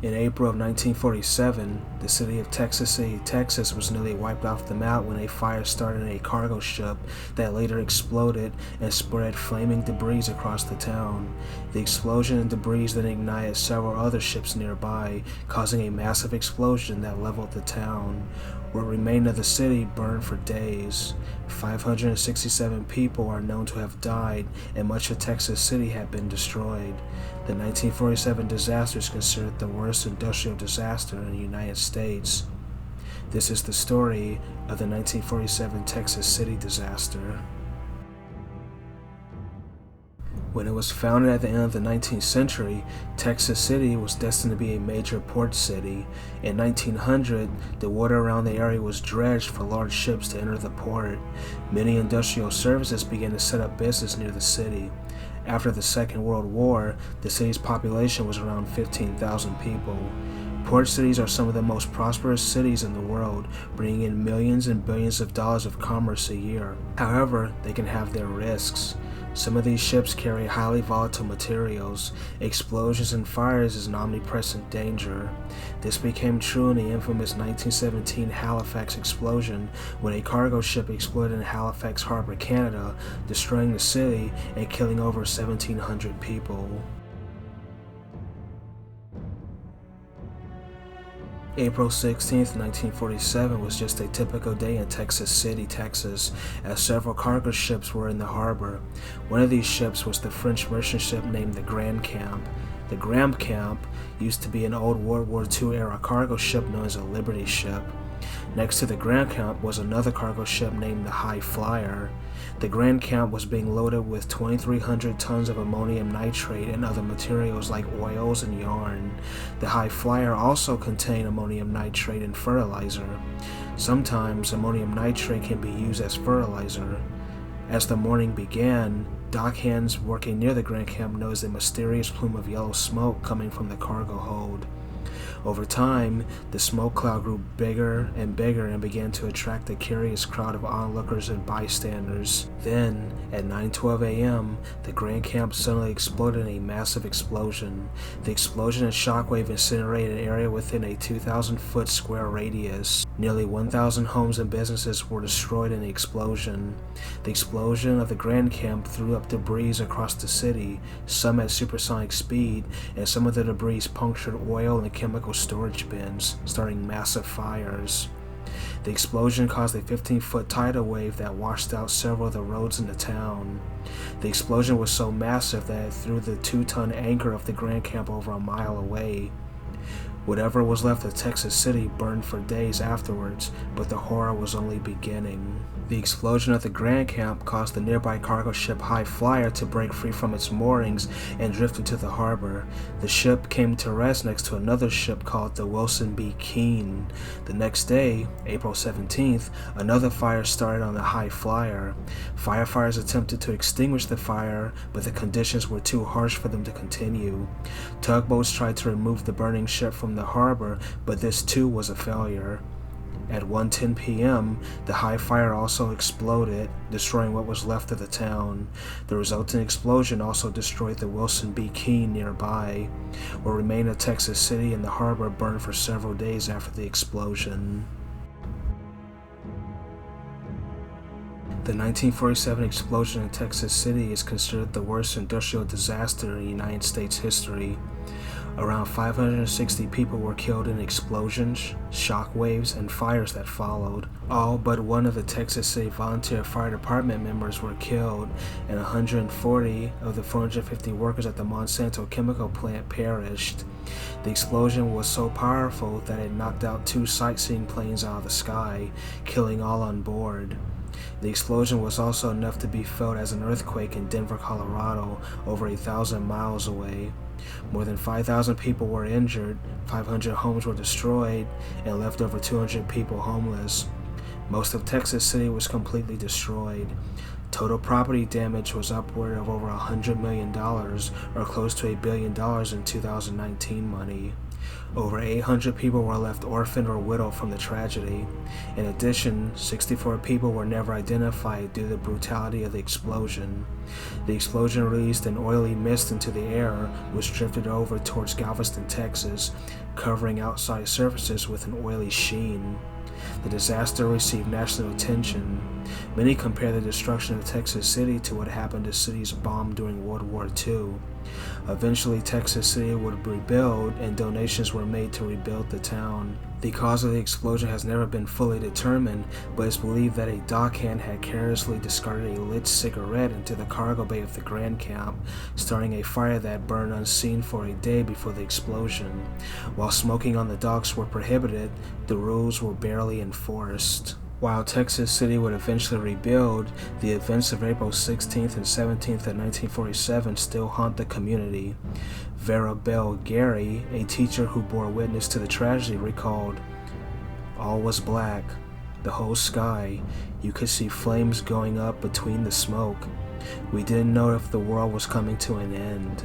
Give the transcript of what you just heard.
In April of 1947, the city of Texas City, Texas was nearly wiped off the map when a fire started in a cargo ship that later exploded and spread flaming debris across the town. The explosion and debris then ignited several other ships nearby, causing a massive explosion that leveled the town. What remained of the city burned for days. 567 people are known to have died, and much of Texas City had been destroyed. The 1947 disaster is considered the worst industrial disaster in the United States. This is the story of the 1947 Texas City disaster. When it was founded at the end of the 19th century, Texas City was destined to be a major port city. In 1900, the water around the area was dredged for large ships to enter the port. Many industrial services began to set up business near the city. After the Second World War, the city's population was around 15,000 people. Port cities are some of the most prosperous cities in the world, bringing in millions and billions of dollars of commerce a year. However, they can have their risks. Some of these ships carry highly volatile materials. Explosions and fires is an omnipresent danger. This became true in the infamous 1917 Halifax explosion, when a cargo ship exploded in Halifax Harbor, Canada, destroying the city and killing over 1,700 people. April 16, 1947 was just a typical day in Texas City, Texas, as several cargo ships were in the harbor. One of these ships was the French merchant ship named the Grand Camp. The Grand Camp used to be an old World War II era cargo ship known as a Liberty ship. Next to the Grand Camp was another cargo ship named the High Flyer. The Grand Camp was being loaded with 2,300 tons of ammonium nitrate and other materials like oils and yarn. The High Flyer also contained ammonium nitrate and fertilizer. Sometimes ammonium nitrate can be used as fertilizer. As the morning began, dockhands working near the Grand Camp noticed a mysterious plume of yellow smoke coming from the cargo hold. Over time, the smoke cloud grew bigger and began to attract a curious crowd of onlookers and bystanders. Then, at 9:12 a.m., the Grand Camp suddenly exploded in a massive explosion. The explosion and shockwave incinerated an area within a 2,000-foot square radius. Nearly 1,000 homes and businesses were destroyed in the explosion. The explosion of the Grand Camp threw up debris across the city, some at supersonic speed, and some of the debris punctured oil and chemical storage bins, starting massive fires. The explosion caused a 15-foot tidal wave that washed out several of the roads in the town. The explosion was so massive that it threw the 2-ton anchor of the Grand Camp over a mile away. Whatever was left of Texas City burned for days afterwards, but the horror was only beginning. The explosion at the Grand Camp caused the nearby cargo ship High Flyer to break free from its moorings and drift into the harbor. The ship came to rest next to another ship called the Wilson B. Keene. The next day, April 17th, another fire started on the High Flyer. Firefighters attempted to extinguish the fire, but the conditions were too harsh for them to continue. Tugboats tried to remove the burning ship from the harbor, but this too was a failure. At 1:10 p.m., the High Flyer also exploded, destroying what was left of the town. The resulting explosion also destroyed the Wilson B. Keene nearby. What remained of Texas City and the harbor burned for several days after the explosion. The 1947 explosion in Texas City is considered the worst industrial disaster in United States history. Around 560 people were killed in explosions, shock waves, and fires that followed. All but one of the Texas City Volunteer Fire Department members were killed, and 140 of the 450 workers at the Monsanto chemical plant perished. The explosion was so powerful that it knocked out 2 sightseeing planes out of the sky, killing all on board. The explosion was also enough to be felt as an earthquake in Denver, Colorado, over 1,000 miles away. More than 5,000 people were injured, 500 homes were destroyed, and left over 200 people homeless. Most of Texas City was completely destroyed. Total property damage was upward of over $100 million, or close to $1 billion in 2019 money. Over 800 people were left orphaned or widowed from the tragedy. In addition, 64 people were never identified due to the brutality of the explosion. The explosion released an oily mist into the air, which drifted over towards Galveston, Texas, covering outside surfaces with an oily sheen. The disaster received national attention. Many compare the destruction of Texas City to what happened to cities bombed during World War II. Eventually, Texas City would rebuild, and donations were made to rebuild the town. The cause of the explosion has never been fully determined, but it's believed that a dockhand had carelessly discarded a lit cigarette into the cargo bay of the Grand Camp, starting a fire that burned unseen for a day before the explosion. While smoking on the docks were prohibited, the rules were barely enforced. While Texas City would eventually rebuild, the events of April 16th and 17th of 1947 still haunt the community. Vera Bell Gary, a teacher who bore witness to the tragedy, recalled, "All was black, the whole sky. You could see flames going up between the smoke. We didn't know if the world was coming to an end."